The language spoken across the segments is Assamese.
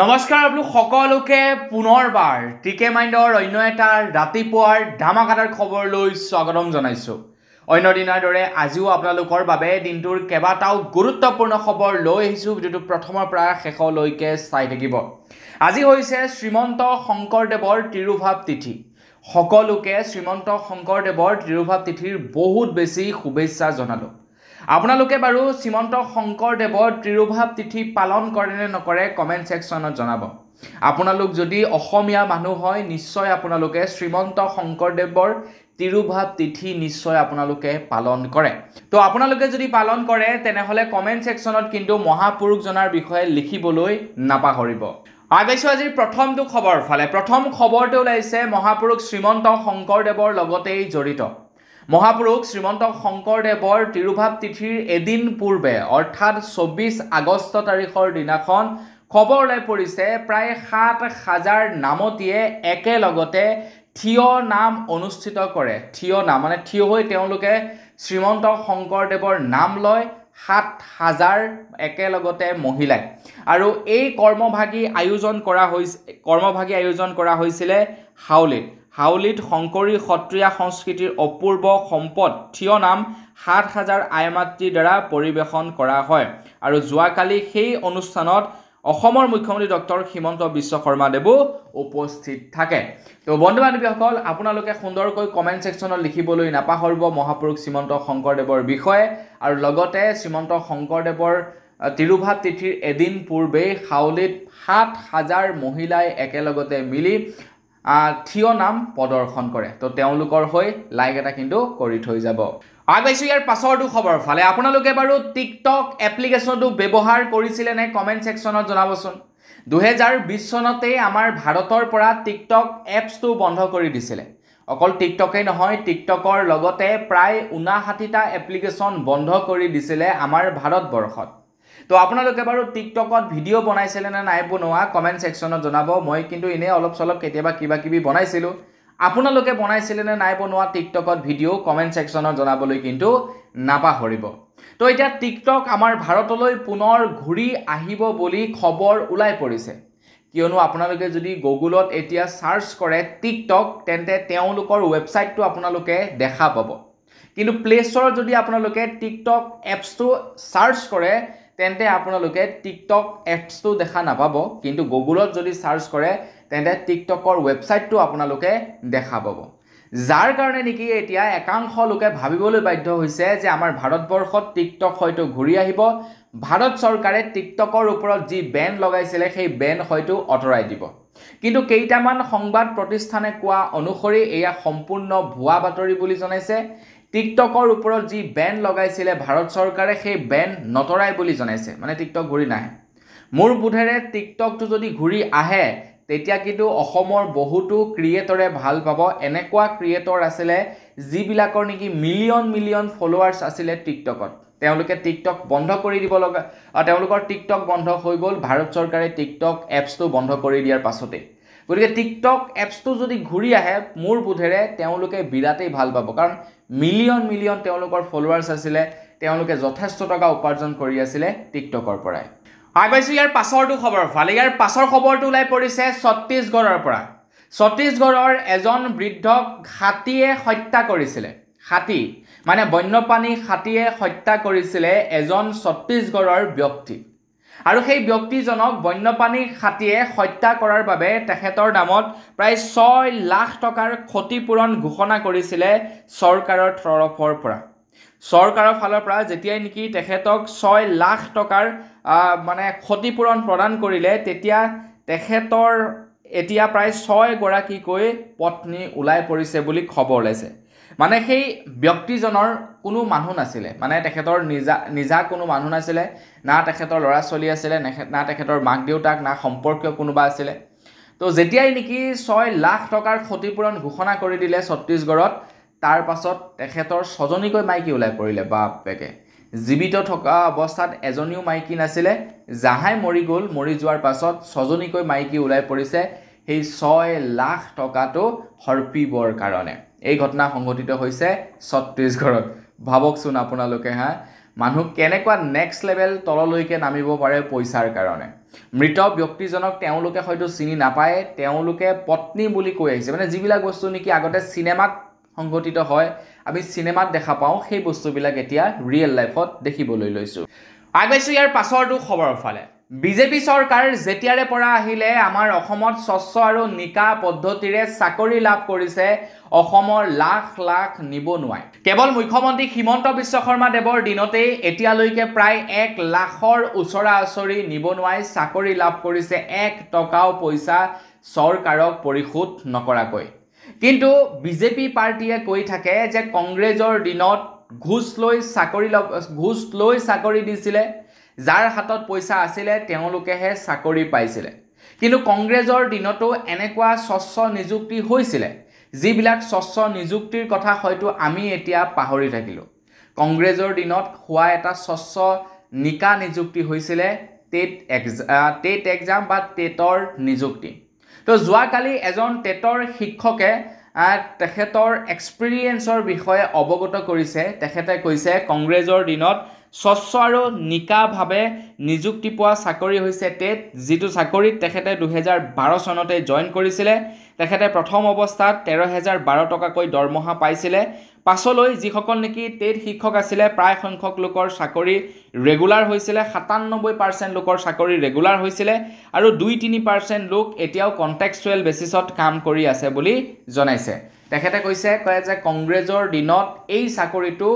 নমস্কাৰ আপোনালোক সকলোকে পুনৰবাৰ টিকে মাইণ্ডৰ অন্য এটা ৰাতিপুৱাৰ ধামাকাদাৰ খবৰলৈ স্বাগতম জনাইছো। অন্য দিনৰ দৰে আজিও আপোনালোকৰ বাবে দিনটোৰ কেইবাটাও গুৰুত্বপূৰ্ণ খবৰ লৈ আহিছো। ভিডিঅ'টো প্ৰথমৰ পৰা শেষলৈকে চাই থাকিব। আজি হৈছে শ্ৰীমন্ত শংকৰদেৱৰ তিৰুভাৱ তিথি। সকলোকে শ্ৰীমন্ত শংকৰদেৱৰ তিৰুভাৱ তিথিৰ বহুত বেছি শুভেচ্ছা জনালো। আপোনালোকে বাৰু শ্ৰীমন্ত শংকৰদেৱৰ তিৰুভাৱ তিথি পালন কৰে নে নকৰে কমেণ্ট ছেকশ্যনত জনাব। আপোনালোক যদি অসমীয়া মানুহ হয় নিশ্চয় আপোনালোকে শ্ৰীমন্ত শংকৰদেৱৰ তিৰুভাৱ তিথি নিশ্চয় আপোনালোকে পালন কৰে। তো আপোনালোকে যদি পালন কৰে তেনেহ'লে কমেণ্ট ছেকশ্যনত কিন্তু মহাপুৰুষজনাৰ বিষয়ে লিখিবলৈ নাপাহৰিব। আগবাইছো আজিৰ প্ৰথমটো খবৰ ফালে। প্ৰথম খবৰটো ওলাইছে মহাপুৰুষ শ্ৰীমন্ত শংকৰদেৱৰ লগতেই জড়িত। মহাপুৰুষ শ্ৰীমন্ত শংকৰদেৱৰ তিৰুভাৱ তিথিৰ এদিন পূৰ্বে অৰ্থাৎ 24 আগষ্ট তাৰিখৰ দিনাখন খবৰ ওলাই পৰিছে প্ৰায় 7,000 নামতীয়ে একেলগতে থিয় নাম অনুষ্ঠিত কৰে। থিয় নাম মানে থিয় হৈ তেওঁলোকে শ্ৰীমন্ত শংকৰদেৱৰ নাম লয় 7,000 একেলগতে মহিলাই। আৰু এই কৰ্মভাগী আয়োজন কৰা হৈছিলে হাউলিত শংকৰী সত্ৰীয়া সংস্কৃতিৰ অপূৰ্ব সম্পদ থিয় নাম 7,000 আইমাতৃৰ দ্বাৰা পৰিৱেশন কৰা হয়। আৰু যোৱাকালি সেই অনুষ্ঠানত অসমৰ মুখ্যমন্ত্ৰী ডক্টৰ হিমন্ত বিশ্ব শৰ্মাদেৱো উপস্থিত থাকে। তো বন্ধু বান্ধৱীসকল আপোনালোকে সুন্দৰকৈ কমেণ্ট ছেকশ্যনত লিখিবলৈ নাপাহৰিব মহাপুৰুষ শ্ৰীমন্ত শংকৰদেৱৰ বিষয়ে। আৰু লগতে শ্ৰীমন্ত শংকৰদেৱৰ তিৰুভাৱ তিথিৰ এদিন পূৰ্বেই হাউলিত 7,000 মহিলাই একেলগতে মিলি থিয় নাম প্ৰদৰ্শন কৰে। তো তেওঁলোকৰ হৈ লাইক এটা কিন্তু কৰি থৈ যাব। আগবাইছো ইয়াৰ পাছৰটো খবৰ ফালে। আপোনালোকে বাৰু টিকটক এপ্লিকেশ্যনটো ব্যৱহাৰ কৰিছিলে নে কমেণ্ট ছেকশ্যনত জনাবচোন। 2020 চনতেই আমাৰ ভাৰতৰ পৰা টিকটক এপছটো বন্ধ কৰি দিছিলে। অকল টিকটকেই নহয়, টিকটকৰ লগতে প্ৰায় 59টা এপ্লিকেশ্যন বন্ধ কৰি দিছিলে আমাৰ ভাৰতবৰ্ষত। তো আপোনালোকে বাৰু টিকটকত ভিডিঅ' বনাইছিলে নে নাই বনোৱা কমেণ্ট ছেকশ্যনত জনাব। মই কিন্তু এনেই অলপ চলপ কেতিয়াবা কিবা বনাইছিলোঁ। আপোনালোকে বনাইছিলে নে নাই বনোৱা টিকটকত ভিডিঅ' কমেণ্ট ছেকশ্যনত জনাবলৈ কিন্তু নাপাহৰিব। তো এতিয়া টিকটক আমাৰ ভাৰতলৈ পুনৰ ঘূৰি আহিব বুলি খবৰ ওলাই পৰিছে। কিয়নো আপোনালোকে যদি গুগলত এতিয়া চাৰ্চ কৰে টিকটক তেন্তে তেওঁলোকৰ ৱেবছাইটটো আপোনালোকে দেখা পাব। কিন্তু প্লে ষ্টৰত যদি আপোনালোকে টিকটক এপছটো চাৰ্চ কৰে তেন্তে আপোনালোকে টিকটক এপছটো দেখা নাপাব। কিন্তু গুগলত যদি চাৰ্চ কৰে তেন্তে টিকটকৰ ৱেবছাইটটো আপোনালোকে দেখা পাব। যাৰ কাৰণে নেকি এতিয়া একাংশ লোকে ভাবিবলৈ বাধ্য হৈছে যে আমাৰ ভাৰতবৰ্ষত টিকটক হয়তো ঘূৰি আহিব। ভাৰত চৰকাৰে টিকটকৰ ওপৰত যি বেন লগাইছিলে সেই বেন হয়তো আঁতৰাই দিব। কিন্তু কেইটামান সংবাদ প্ৰতিষ্ঠানে কোৱা অনুসৰি এয়া সম্পূৰ্ণ ভুৱা বাতৰি বুলি জনাইছে। টিকটকৰ ওপৰত যি বেন লগাইছিলে ভাৰত চৰকাৰে সেই বেন নতৰাই বুলি জনাইছে। মানে টিকটক ঘূৰি নাহে। মোৰ বোধেৰে টিকটকটো যদি ঘূৰি আহে তেতিয়া কিন্তু অসমৰ বহুতো ক্ৰিয়েটৰে ভাল পাব। এনেকুৱা ক্ৰিয়েটৰ আছিলে যিবিলাকৰ নেকি মিলিয়ন ফলোৱাৰ্ছ আছিলে টিকটকত। তেওঁলোকে টিকটক বন্ধ কৰি দিব লগা, তেওঁলোকৰ টিকটক বন্ধ হৈ গ'ল ভাৰত চৰকাৰে টিকটক এপছটো বন্ধ কৰি দিয়াৰ পাছতেই। গতিকে টিকটক এপছটো যদি ঘূৰি আহে মোৰ বোধেৰে তেওঁলোকে বিৰাটেই ভাল পাব। কাৰণ মিলিয়ন তেওঁলোকৰ ফলোৱাৰ্ছ আছিলে। তেওঁলোকে যথেষ্ট টকা উপাৰ্জন কৰি আছিলে টিকটকৰ পৰাই। আগবাইছো ইয়াৰ পাছৰটো খবৰ ফালে। ইয়াৰ পাছৰ খবৰটো ওলাই পৰিছে ছত্তীশগড়ৰ পৰা। ছত্তীশগড়ৰ এজন বৃদ্ধক হাতীয়ে হত্যা কৰিছিলে। হাতী মানে বন্যপ্ৰাণী হাতীয়ে হত্যা কৰিছিলে এজন ছত্তীশগড়ৰ ব্যক্তি। আৰু সেই ব্যক্তিজনক বন্যপ্ৰাণী হাতীয়ে হত্যা কৰাৰ বাবে তেখেতৰ নামত প্ৰায় 6 লাখ টকাৰ ক্ষতিপূৰণ ঘোষণা কৰিছিলে চৰকাৰৰ তৰফৰ পৰা। চৰকাৰৰ ফালৰ পৰা যেতিয়াই নেকি তেখেতক 6 লাখ টকাৰ মানে ক্ষতিপূৰণ প্ৰদান কৰিলে তেতিয়া তেখেতৰ এতিয়া প্ৰায় 6 গৰাকীকৈ পত্নী ওলাই পৰিছে বুলি খবৰ ওলাইছে। মানে সেই ব্যক্তিজনৰ কোনো মানুহ নাছিলে। মানে তেখেতৰ নিজা কোনো মানুহ নাছিলে। না তেখেতৰ ল'ৰা ছোৱালী আছিলে, না তেখেতৰ মাক দেউতাক, না সম্পৰ্কীয় কোনোবা আছিলে। তো যেতিয়াই নেকি 6 লাখ টকাৰ ক্ষতিপূৰণ ঘোষণা কৰি দিলে ছত্তীশগড়ত তাৰ পাছত তেখেতৰ 6জনীকৈ মাইকী ওলাই পৰিলে। বাপেকে জীৱিত থকা অৱস্থাত এজনীও মাইকী নাছিলে। যাহাই মৰি গ'ল, মৰি যোৱাৰ পাছত 6জনীকৈ মাইকী ওলাই পৰিছে সেই 6 লাখ টকাটো হৰপিবৰ কাৰণে। এই ঘটনা সংঘটিত হৈছে ছত্তীশগড়ত। ভাবকচোন আপোনালোকে মানুহ কেনেকুৱা নেক্সট লেভেল তললৈকে নামিব পাৰে পইচাৰ কাৰণে। মৃত ব্যক্তিজনক তেওঁলোকে হয়তো চিনি নাপায়, তেওঁলোকে পত্নী বুলি কৈ আহিছে। মানে যিবিলাক বস্তু নেকি আগতে চিনেমাত সংঘটিত হয়, আমি চিনেমাত দেখা পাওঁ, সেই বস্তুবিলাক এতিয়া ৰিয়েল লাইফত দেখিবলৈ লৈছোঁ। আগবাইছোঁ ইয়াৰ পাছৰটো খবৰৰ ফালে। বিজেপি চৰকাৰ যেতিয়াৰে পৰা আহিলে আমাৰ অসমত স্বচ্ছ আৰু নিকা পদ্ধতিৰে চাকৰি লাভ কৰিছে অসমৰ লাখ লাখ নিবনুৱাই। কেৱল মুখ্যমন্ত্ৰী হিমন্ত বিশ্ব শৰ্মা দেৱৰ দিনতেই এতিয়ালৈকে প্ৰায় 1 লাখৰ ওচৰা ওচৰি নিবনুৱাই চাকৰি লাভ কৰিছে 1 টকাও পইচা চৰকাৰক পৰিশোধ নকৰাকৈ। কিন্তু বিজেপি পাৰ্টিয়ে কৈ থাকে যে কংগ্ৰেছৰ দিনত ঘুষ লৈ চাকৰি দিছিলে, যাৰ হাতত পইচা আছিলে তেওঁলোকেহে চাকৰি পাইছিলে। কিন্তু কংগ্ৰেছৰ দিনতো এনেকুৱা স্বচ্ছ নিযুক্তি হৈছিলে, যিবিলাক স্বচ্ছ নিযুক্তিৰ কথা হয়তো আমি এতিয়া পাহৰি থাকিলোঁ। কংগ্ৰেছৰ দিনত হোৱা এটা স্বচ্ছ নিকা নিযুক্তি হৈছিলে টেট এক্সাম বা টেটৰ নিযুক্তি। তো যোৱাকালি এজন টেটৰ শিক্ষকে তেখেতৰ এক্সপিৰিয়েঞ্চৰ বিষয়ে অৱগত কৰিছে। তেখেতে কৈছে কংগ্ৰেছৰ দিনত স্বচ্ছ আৰু নিকাভাৱে নিযুক্তি পোৱা চাকৰি হৈছে টেট, যিটো চাকৰিত তেখেতে 2012 চনতে জইন কৰিছিলে। তেখেতে প্ৰথম অৱস্থাত 13,012 টকাকৈ দৰমহা পাইছিলে। পাছলৈ যিসকল নেকি টেট শিক্ষক আছিলে, প্ৰায় সংখ্যক লোকৰ চাকৰি ৰেগুলাৰ হৈছিলে, 97% লোকৰ চাকৰি ৰেগুলাৰ হৈছিলে আৰু 2-3% লোক এতিয়াও কণ্টেক্সচুৱেল বেচিছত কাম কৰি আছে বুলি জনাইছে। তেখেতে কৈছে যে কংগ্ৰেছৰ দিনত এই চাকৰিটো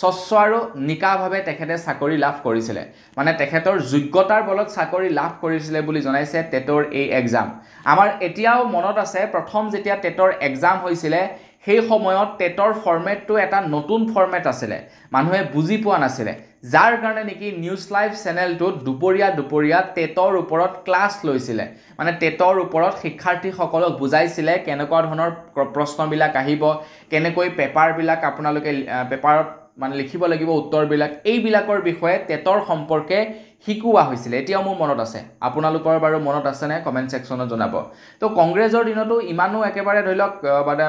স্বচ্ছ আৰু নিকাভাৱে তেখেতে চাকৰি লাভ কৰিছিলে, মানে তেখেতৰ যোগ্যতাৰ বলত চাকৰি লাভ কৰিছিলে বুলি জনাইছে টেটৰ এই এক্সাম। আমাৰ এতিয়াও মনত আছে প্ৰথম যেতিয়া টেটৰ এক্সাম হৈছিলে, সেই সময়ত টেটৰ ফৰ্মেটটো এটা নতুন ফৰ্মেট আছিলে, মানুহে বুজি পোৱা নাছিলে, যাৰ কাৰণে নেকি নিউজ লাইভ চেনেলটোত দুপৰীয়া টেটৰ ওপৰত ক্লাছ লৈছিলে। মানে টেটৰ ওপৰত শিক্ষাৰ্থীসকলক বুজাইছিলে কেনেকুৱা ধৰণৰ প্ৰশ্নবিলাক আহিব, কেনেকৈ পেপাৰবিলাক আপোনালোকে পেপাৰত মানে লিখিব লাগিব উত্তৰবিলাক, এইবিলাকৰ বিষয়ে টেটৰ সম্পৰ্কে শিকোৱা হৈছিলে। এতিয়াও মোৰ মনত আছে, আপোনালোকৰ বাৰু মনত আছেনে কমেণ্ট ছেকশ্যনত জনাব। তো কংগ্ৰেছৰ দিনতো ইমানো একেবাৰে ধৰি লওক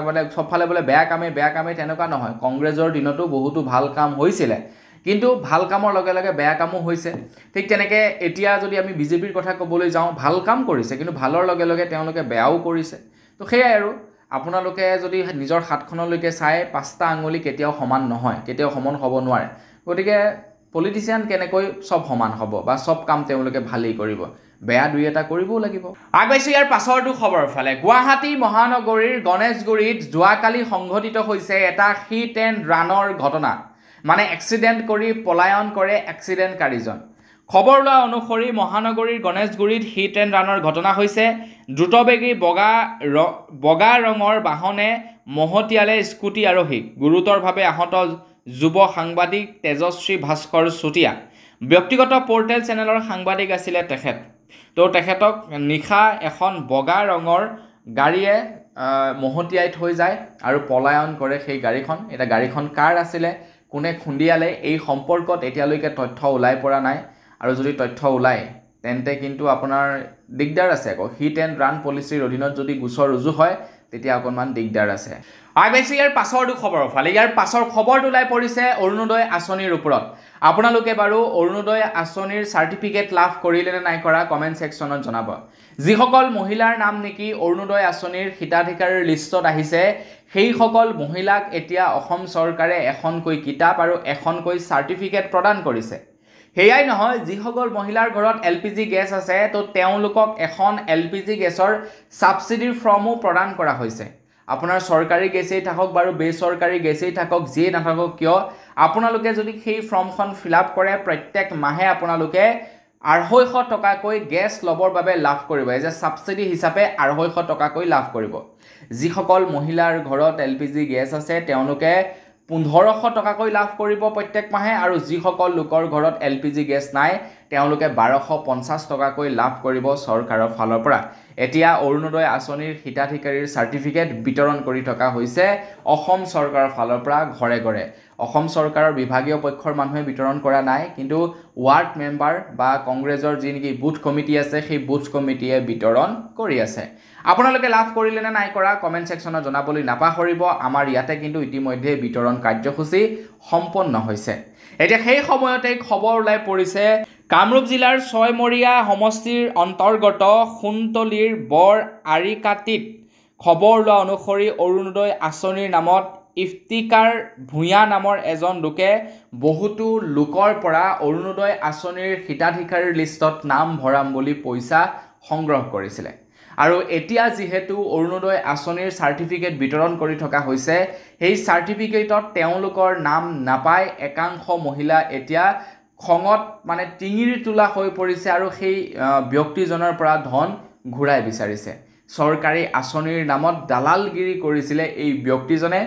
মানে চবফালে বোলে বেয়া কামেই তেনেকুৱা নহয়। কংগ্ৰেছৰ দিনতো বহুতো ভাল কাম হৈছিলে, কিন্তু ভাল কামৰ লগে লগে বেয়া কামো হৈছে। ঠিক তেনেকৈ এতিয়া যদি আমি বিজেপিৰ কথা ক'বলৈ যাওঁ, ভাল কাম কৰিছে, কিন্তু ভালৰ লগে লগে তেওঁলোকে বেয়াও কৰিছে। তো সেয়াই আৰু আপোনালোকে যদি নিজৰ হাতখনলৈকে চাই 5টা আঙুলি কেতিয়াও সমান নহয়, কেতিয়াও সমান হ'ব নোৱাৰে। গতিকে পলিটিচিয়ান কেনেকৈ চব সমান হ'ব বা চব কাম তেওঁলোকে ভালেই কৰিব, বেয়া 2-এটা কৰিবও লাগিব। আগবাইছোঁ ইয়াৰ পাছৰটো খবৰৰ ফালে। গুৱাহাটী মহানগৰীৰ গণেশগুৰিত যোৱাকালি সংঘটিত হৈছে এটা হিট এণ্ড ৰানৰ ঘটনা। মানে এক্সিডেণ্ট কৰি পলায়ন কৰে এক্সিডেণ্টকাৰীজন। খবৰ লোৱা অনুসৰি মহানগৰীৰ গণেশগুৰিত হিট এণ্ড ৰানৰ ঘটনা হৈছে। দ্ৰুতবেগী বগা ৰঙৰ বাহনে মহতিয়ালে স্কুটি আৰোহীক। গুৰুতৰভাৱে আহত যুৱ সাংবাদিক তেজস্বী ভাস্কৰ চুতীয়া। ব্যক্তিগত পৰ্টেল চেনেলৰ সাংবাদিক আছিলে তেখেত। তো তেখেতক নিশা এখন বগা ৰঙৰ গাড়ীয়ে মহতিয়াই থৈ যায় আৰু পলায়ন কৰে সেই গাড়ীখন। এটা গাড়ীখন কাৰ আছিলে, কোনে খুন্দিয়ালে, এই সম্পৰ্কত এতিয়ালৈকে তথ্য ওলাই পৰা নাই। আৰু যদি তথ্য ওলায় তেন্তে কিন্তু আপোনাৰ দিগদাৰ আছে। আকৌ হিট এণ্ড ৰান পলিচিৰ অধীনত যদি গোচৰ ৰুজু হয় তেতিয়া অকণমান দিগদাৰ আছে। আগবাইছোঁ ইয়াৰ পাছৰটো খবৰৰ ফালে। ইয়াৰ পাছৰ খবৰটো ওলাই পৰিছে অৰুণোদয় আঁচনিৰ ওপৰত। আপোনালোকে বাৰু অৰুণোদয় আঁচনিৰ চাৰ্টিফিকেট লাভ কৰিলে নে নাই কৰা কমেণ্ট ছেকশ্যনত জনাব। যিসকল মহিলাৰ নাম নেকি অৰুণোদয় আঁচনিৰ হিতাধিকাৰীৰ লিষ্টত আহিছে, সেইসকল মহিলাক এতিয়া অসম চৰকাৰে এখনকৈ কিতাপ আৰু এখনকৈ চাৰ্টিফিকেট প্ৰদান কৰিছে। সেয়াই নহয়, যিসকল মহিলাৰ ঘৰত LPG গেছ আছে, তো তেওঁলোকক এখন LPG গেছৰ ছাবচিডিৰ ফৰ্মো প্ৰদান কৰা হৈছে। আপোনাৰ চৰকাৰী গেছেই থাকক বাৰু বেচৰকাৰী গেছেই থাকক, যিয়ে নাথাকক কিয়, আপোনালোকে যদি সেই ফৰ্মখন ফিল আপ কৰে, প্ৰত্যেক মাহে আপোনালোকে 250 টকাকৈ গেছ ল'বৰ বাবে লাভ কৰিব। এজ এ ছাবচিডি হিচাপে 250 টকাকৈ লাভ কৰিব। যিসকল মহিলাৰ ঘৰত LPG গেছ আছে তেওঁলোকে 1500 টকাকৈ লাভ কৰিব প্ৰত্যেক মাহে, আৰু যিসকল লোকৰ ঘৰত LPG গেছ নাই তেওঁলোকে 1250 টকাকৈ লাভ কৰিব চৰকাৰৰ ফালৰ পৰা। এতিয়া অৰুণোদয় আঁচনিৰ হিতাধিকাৰীৰ চাৰ্টিফিকেট বিতৰণ কৰি থকা হৈছে অসম চৰকাৰৰ ফালৰ পৰা ঘৰে ঘৰে। অসম চৰকাৰৰ বিভাগীয় পক্ষৰ মানুহে বিতৰণ কৰা নাই, কিন্তু ৱাৰ্ড মেম্বাৰ বা কংগ্ৰেছৰ যি নেকি বুথ কমিটি আছে, সেই বুথ কমিটিয়ে বিতৰণ কৰি আছে। আপোনালোকে লাভ কৰিলে নে নাই কৰা কমেণ্ট ছেকশ্যনত জনাবলৈ নাপাহৰিব। আমাৰ ইয়াতে কিন্তু ইতিমধ্যে বিতৰণ কাৰ্যসূচী সম্পন্ন হৈছে। এতিয়া সেই সময়তে খবৰ ওলাই পৰিছে কামৰূপ জিলাৰ ছয়মৰীয়া সমষ্টিৰ অন্তৰ্গত সোণতলীৰ বৰ আৰিকাটিত খবৰ লোৱা অনুসৰি অৰুণোদয় আঁচনিৰ নামত ইফতিকাৰ ভূঞা নামৰ এজন লোকে বহুতো লোকৰ পৰা অৰুণোদয় আঁচনিৰ হিতাধিকাৰীৰ লিষ্টত নাম ভৰাম বুলি পইচা সংগ্ৰহ কৰিছিলে। আৰু এতিয়া যিহেতু অৰুণোদয় আঁচনিৰ চাৰ্টিফিকেট বিতৰণ কৰি থকা হৈছে, সেই চাৰ্টিফিকেটত তেওঁলোকৰ নাম নাপায় একাংশ মহিলা এতিয়া খঙত মানে টিঙিৰি তোলা হৈ পৰিছে আৰু সেই ব্যক্তিজনৰ পৰা ধন ঘূৰাই বিচাৰিছে। চৰকাৰী আঁচনিৰ নামত দালালগিৰি কৰিছিলে এই ব্যক্তিজনে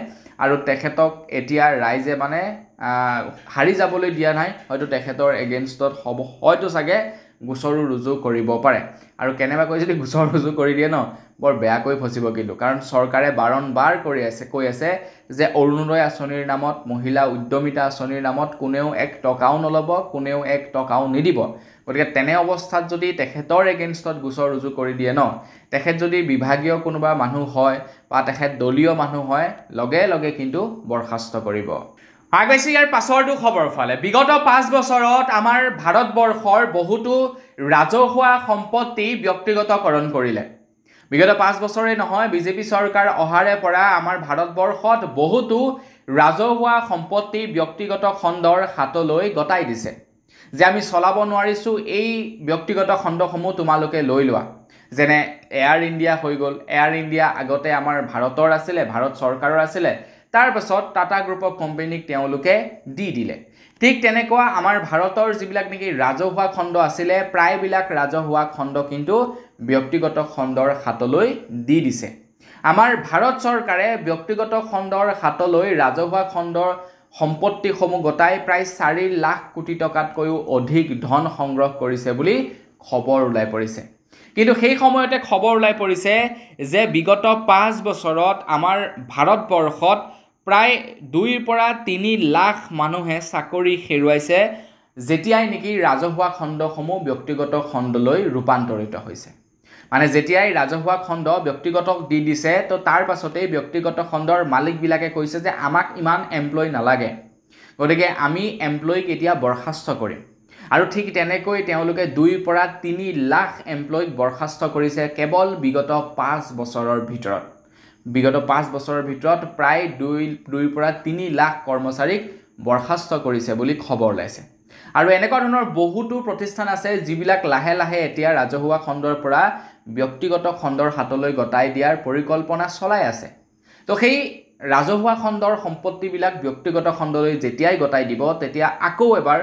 আৰু তেখেতক এতিয়া ৰাইজে মানে হাৰি যাবলৈ দিয়া নাই। হয়তো তেখেতৰ এগেইনষ্টত হয়তো চাগে গোচৰো ৰুজু কৰিব পাৰে। আৰু কেনেবাকৈ যদি গোচৰ ৰুজু কৰি দিয়ে ন, বৰ বেয়াকৈ ফচিব কিন্তু, কাৰণ চৰকাৰে বাৰম্বাৰ কৈ আছে যে অৰুণোদয় আঁচনিৰ নামত, মহিলা উদ্যমিতা আঁচনিৰ নামত কোনেও 1 টকাও নল'ব, কোনেও 1 টকাও নিদিব। গতিকে তেনে অৱস্থাত যদি তেখেতৰ এগেইনষ্টত গোচৰ ৰুজু কৰি দিয়ে ন, তেখেত যদি বিভাগীয় কোনোবা মানুহ হয় বা তেখেত দলীয় মানুহ হয়, লগে লগে কিন্তু বৰখাস্ত কৰিব। আগবাইছে ইয়াৰ পাছৰটো খবৰ ফালে। বিগত 5 বছৰত আমাৰ ভাৰতবৰ্ষৰ বহুতো ৰাজহুৱা সম্পত্তি ব্যক্তিগতকৰণ কৰিলে। বিগত 5 বছৰে নহয়, বিজেপি চৰকাৰ অহাৰে পৰা আমাৰ ভাৰতবৰ্ষত বহুতো ৰাজহুৱা সম্পত্তি ব্যক্তিগত খণ্ডৰ হাতলৈ গতাই দিছে যে আমি চলাব নোৱাৰিছোঁ, এই ব্যক্তিগত খণ্ডসমূহ তোমালোকে লৈ লোৱা। যেনে এয়াৰ ইণ্ডিয়া হৈ গ'ল। এয়াৰ ইণ্ডিয়া আগতে আমাৰ ভাৰতৰ আছিলে, ভাৰত চৰকাৰৰ আছিলে, তাৰপাছত টাটা গ্ৰুপ অফ কোম্পানীক তেওঁলোকে দি দিলে। ঠিক তেনেকুৱা আমাৰ ভাৰতৰ যিবিলাক নেকি ৰাজহুৱা খণ্ড আছিলে, প্ৰায়বিলাক ৰাজহুৱা খণ্ড কিন্তু ব্যক্তিগত খণ্ডৰ হাতলৈ দি দিছে। আমাৰ ভাৰত চৰকাৰে ব্যক্তিগত খণ্ডৰ হাতলৈ ৰাজহুৱা খণ্ডৰ সম্পত্তিসমূহ গতাই প্ৰায় 4 লাখ কোটি টকাতকৈও অধিক ধন সংগ্ৰহ কৰিছে বুলি খবৰ ওলাই পৰিছে। কিন্তু সেই সময়তে খবৰ ওলাই পৰিছে যে বিগত 5 বছৰত আমাৰ ভাৰতবৰ্ষত প্ৰায় 2 পৰা 3 লাখ মানুহে চাকৰি হেৰুৱাইছে, যেতিয়াই নেকি ৰাজহুৱা খণ্ডসমূহ ব্যক্তিগত খণ্ডলৈ ৰূপান্তৰিত হৈছে। মানে যেতিয়াই ৰাজহুৱা খণ্ড ব্যক্তিগতক দি দিছে, তো তাৰ পাছতেই ব্যক্তিগত খণ্ডৰ মালিকবিলাকে কৈছে যে আমাক ইমান এমপ্লয় নালাগে, গতিকে আমি এমপ্লয়ক এতিয়া বৰখাস্ত কৰিম। আৰু ঠিক তেনেকৈ তেওঁলোকে 2 পৰা 3 লাখ এমপ্লয়ক বৰখাস্ত কৰিছে কেৱল বিগত 5 বছৰৰ ভিতৰত। বিগত 5 বছৰৰ ভিতৰত প্ৰায় 2 পৰা 3 লাখ কৰ্মচাৰীক বৰখাস্ত কৰিছে বুলি খবৰ ওলাইছে। আৰু এনেকুৱা ধৰণৰ বহুতো প্ৰতিষ্ঠান আছে যিবিলাক লাহে লাহে এতিয়া ৰাজহুৱা খণ্ডৰ পৰা ব্যক্তিগত খণ্ডৰ হাতলৈ গতাই দিয়াৰ পৰিকল্পনা চলাই আছে। তো সেই ৰাজহুৱা খণ্ডৰ সম্পত্তিবিলাক ব্যক্তিগত খণ্ডলৈ যেতিয়াই গতাই দিব, তেতিয়া আকৌ এবাৰ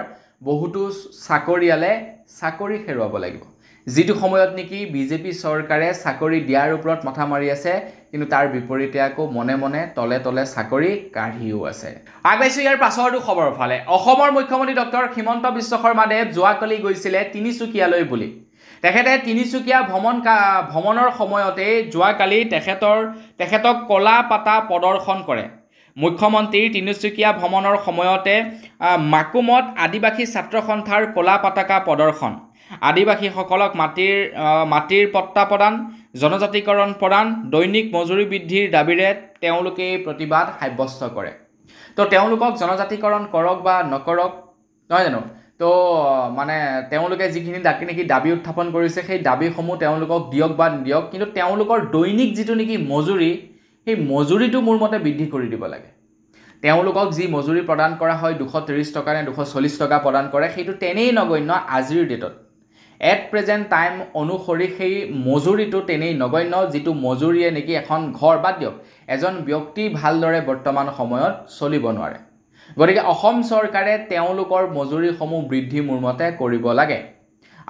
বহুতো চাকৰিয়ালে চাকৰি হেৰুৱাব লাগিব। যিটো সময়ত নেকি বিজেপি চৰকাৰে চাকৰি দিয়াৰ ওপৰত মাথা মাৰি আছে, কিন্তু তাৰ বিপৰীতে আকৌ মনে মনে তলে তলে চাকৰি কাঢ়িও আছে। আগবাইছোঁ ইয়াৰ পাছৰটো খবৰ ফালে। অসমৰ মুখ্যমন্ত্ৰী ডক্টৰ হিমন্ত বিশ্ব শৰ্মা দেৱ যোৱাকালি গৈছিলে তিনিচুকীয়ালৈ বুলি। তেখেতে তিনিচুকীয়া ভ্ৰমণৰ সময়তে যোৱাকালি তেখেতক কলা পাতা প্ৰদৰ্শন কৰে। মুখ্যমন্ত্ৰীৰ তিনিচুকীয়া ভ্ৰমণৰ সময়তে মাকুমত আদিবাসী ছাত্ৰ সন্থাৰ কলা পতাকা প্ৰদৰ্শন, আদিবাসীসকলক মাটিৰ পট্টা প্ৰদান, জনজাতিকৰণ প্ৰদান, দৈনিক মজুৰি বৃদ্ধিৰ দাবীৰে তেওঁলোকে প্ৰতিবাদ সাব্যস্ত কৰে। তো তেওঁলোকক জনজাতিকৰণ কৰক বা নকৰক, নহয় জানো, তো মানে তেওঁলোকে যিখিনি নেকি দাবী উত্থাপন কৰিছে, সেই দাবীসমূহ তেওঁলোকক দিয়ক বা নিদিয়ক, কিন্তু তেওঁলোকৰ দৈনিক যিটো নেকি মজুৰি, সেই মজুৰিটো মোৰ মতে বৃদ্ধি কৰি দিব লাগে। তেওঁলোকক যি মজুৰি প্ৰদান কৰা হয় 230 টকা নে 240 টকা প্ৰদান কৰে, সেইটো তেনেই নগণ্য আজিৰ ডেটত। এট প্ৰেজেণ্ট টাইম অনুসৰি সেই মজুৰিটো তেনেই নগণ্য, যিটো মজুৰিয়ে নেকি এখন ঘৰ বাদ দিয়ক, এজন ব্যক্তি ভালদৰে বৰ্তমান সময়ত চলিব নোৱাৰে। গতিকে অসম চৰকাৰে তেওঁলোকৰ মজুৰিসমূহ বৃদ্ধি মোৰ মতে কৰিব লাগে।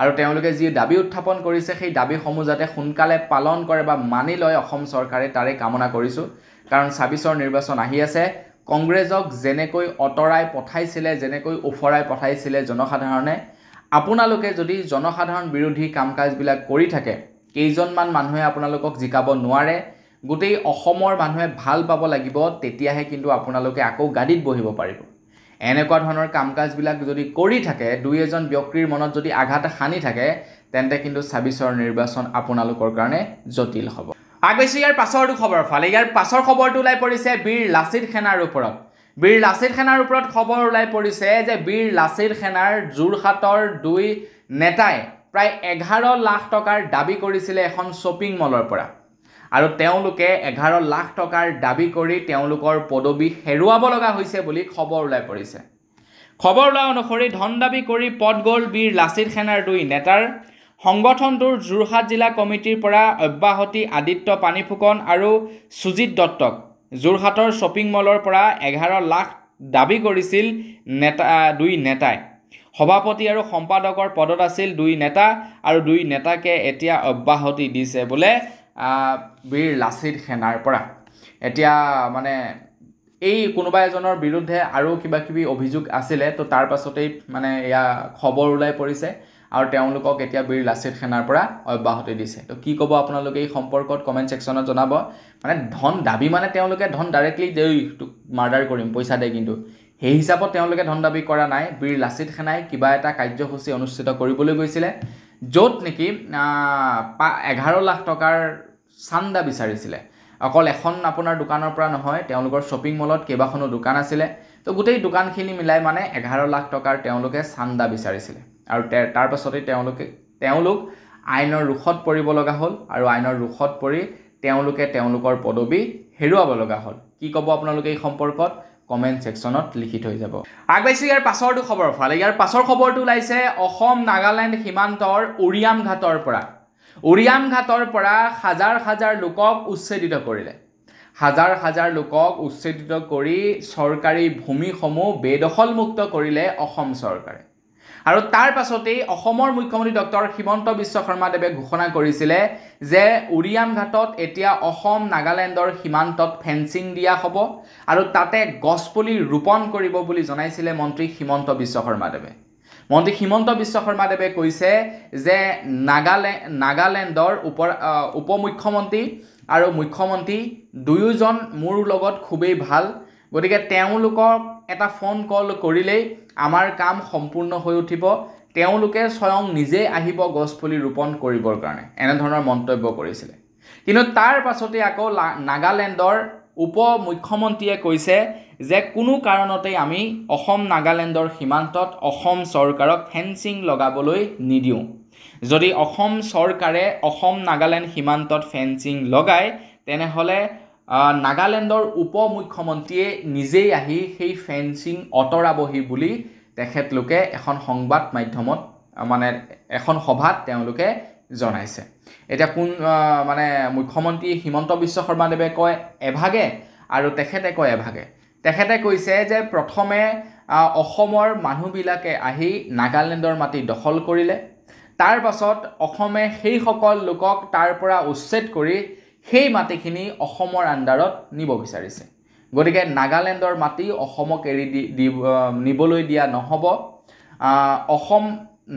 আৰু তেওঁলোকে যি দাবী উত্থাপন কৰিছে, সেই দাবীসমূহ যাতে সোনকালে পালন কৰে বা মানি লয় অসম চৰকাৰে, তাৰে কামনা কৰিছোঁ। কাৰণ 26ৰ নিৰ্বাচন আহি আছে। কংগ্ৰেছক যেনেকৈ অঁতৰাই পঠাইছিলে, যেনেকৈ উফৰাই পঠাইছিলে জনসাধাৰণে, আপোনালোকে যদি জনসাধাৰণ বিৰোধী কাম কাজবিলাক কৰি থাকে, কেইজনমান মানুহে আপোনালোকক জিকাব নোৱাৰে, গোটেই অসমৰ মানুহে ভাল পাব লাগিব, তেতিয়াহে কিন্তু আপোনালোকে আকৌ গাদীত বহিব পাৰিব। এনেকুৱা ধৰণৰ কাম কাজবিলাক যদি কৰি থাকে, 2-এজন ব্যক্তিৰ মনত যদি আঘাত সানি থাকে, তেন্তে কিন্তু 26ৰ নিৰ্বাচন আপোনালোকৰ কাৰণে জটিল হ'ব। আগবাইছোঁ ইয়াৰ পাছৰটো খবৰ ফালে। ইয়াৰ পাছৰ খবৰটো ওলাই পৰিছে বীৰ লাচিত সেনাৰ ওপৰত। বীৰ লাচিত সেনাৰ ওপৰত খবৰ ওলাই পৰিছে যে বীৰ লাচিত সেনাৰ যোৰহাটৰ 2 নেতাই প্ৰায় 11 লাখ টকাৰ দাবী কৰিছিলে এখন শ্বপিং মলৰ পৰা আৰু তেওঁলোকে 11 লাখ টকাৰ দাবী কৰি তেওঁলোকৰ পদবী হেৰুৱাব লগা হৈছে বুলি খবৰ ওলাই পৰিছে খবৰ ওলোৱা অনুসৰি ধন দাবী কৰি পদ গ'ল বীৰ লাচিত সেনাৰ 2 নেতাৰ সংগঠনটোৰ যোৰহাট জিলা কমিটিৰ পৰা অব্যাহতি আদিত্য পানীফুকন আৰু সুজিত দত্তক যোৰহাটৰ শ্বপিং মলৰ পৰা 11 লাখ দাবী কৰিছিল 2 নেতাই সভাপতি আৰু সম্পাদকৰ পদত আছিল 2 নেতা আৰু 2 নেতাকে এতিয়া অব্যাহতি দিছে বোলে বীৰ লাচিত সেনাৰ পৰা এতিয়া মানে এই কোনোবা এজনৰ বিৰুদ্ধে আৰু কিবা কিবি অভিযোগ আছিলে তো তাৰ পাছতেই মানে এয়া খবৰ ওলাই পৰিছে আৰু তেওঁলোকক এতিয়া বীৰ লাচিত সেনাৰ পৰা অব্যাহতি দিছে তো কি ক'ব আপোনালোকে এই সম্পৰ্কত কমেন্ট সেকশনত জনাব মানে ধন দাবী মানে তেওঁলোকে ধন ডাইৰেক্টলি দেই মাৰ্ডাৰ কৰিম পইচা দে কিন্তু সেই হিচাপত তেওঁলোকে ধন দাবী কৰা নাই বীৰ লাচিত সেনাই কিবা এটা কাৰ্যসূচী অনুষ্ঠিত কৰিবলৈ গৈছিলে য'ত নেকি 11 লাখ টকাৰ চান্দা বিচাৰিছিলে অকল এখন আপোনাৰ দোকানৰ পৰা নহয় তেওঁলোকৰ শ্বপিং মলত কেইবাখনো দোকান আছিলে তো গোটেই দোকানখিনি মিলাই মানে 11 লাখ টকাৰ তেওঁলোকে চান্দা বিচাৰিছিলে আৰু তাৰ পাছতে তেওঁলোক আইনৰ ৰুখত পৰিব লগা হ'ল আৰু আইনৰ ৰুখত পৰি তেওঁলোকে তেওঁলোকৰ পদবী হেৰুৱাব লগা হ'ল কি ক'ব আপোনালোকে এই সম্পৰ্কত কমেন্ট সেকশনত লিখি থৈ যাব আগবাইছো ইয়াৰ পাছৰটো খবৰ ফালে ইয়াৰ পাছৰ খবৰটো ওলাইছে অসম নাগালেণ্ড সীমান্তৰ উৰিয়াম ঘাটৰ পৰা হাজাৰ হাজাৰ লোকক উচ্ছেদিত কৰিলে হাজাৰ লোকক উচ্ছেদিত কৰি চৰকাৰী ভূমিসমূহ বেদখলমুক্ত কৰিলে অসম চৰকাৰে আৰু তাৰ পাছতেই অসমৰ মুখ্যমন্ত্ৰী ডক্টৰ হিমন্ত বিশ্ব শৰ্মাদেৱে ঘোষণা কৰিছিলে যে উৰিয়াম ঘাটত এতিয়া অসম নাগালেণ্ডৰ সীমান্তত ফেন্সিং দিয়া হ'ব আৰু তাতে গছপুলি ৰোপণ কৰিব বুলি জনাইছিলে মন্ত্ৰী হিমন্ত বিশ্ব শৰ্মাদেৱে মন্ত্ৰী হিমন্ত বিশ্ব শৰ্মাদেৱে কৈছে যে নাগালেণ্ডৰ উপমুখ্যমন্ত্ৰী আৰু মুখ্যমন্ত্ৰী দুয়োজন মোৰ লগত খুবেই ভাল গতিকে তেওঁলোকক এটা ফোন কল কৰিলেই আমাৰ কাম সম্পূৰ্ণ হৈ উঠিব তেওঁলোকে স্বয়ং নিজে আহিব গছপুলি ৰোপণ কৰিবৰ কাৰণে এনে ধৰণৰ মন্তব্য কৰিছিলে কিন্তু তাৰ পাছতে আকৌ নাগালেণ্ডৰ উপমুখ্যমন্ত্ৰীয়ে কৈছে যে কোনো কাৰণতে আমি অসম নাগালেণ্ডৰ সীমান্তত অসম চৰকাৰক ফেন্সিং লগাবলৈ নিদিওঁ যদি অসম চৰকাৰে অসম নাগালেণ্ড সীমান্তত ফেন্সিং লগায় তেনেহলে নাগালেণ্ডৰ উপমুখ্যমন্ত্ৰীয়ে নিজেই আহি সেই ফেন্সিং অতৰাবহি বুলি তেখেতলোকে এখন সংবাদ মাধ্যমত মানে এখন সভাত তেওঁলোকে জনাইছে এটা কোন মানে মুখ্যমন্ত্ৰী হিমন্ত বিশ্ব শৰ্মাদেৱে কয় এভাগে আৰু তেখেতে কয় এভাগে তেখেতে কৈছে যে প্ৰথমে অসমৰ মানুহবিলাকে আহি নাগালেণ্ডৰ মাটি দখল কৰিলে তাৰ পাছত অসমে সেই সকল লোকক তাৰ পৰা উচ্ছেদ কৰি সেই মাটিখিনি অসমৰ আণ্ডাৰত নিব বিচাৰিছে গতিকে নাগালেণ্ডৰ মাটি অসমক এৰি নিবলৈ দিয়া নহব অসম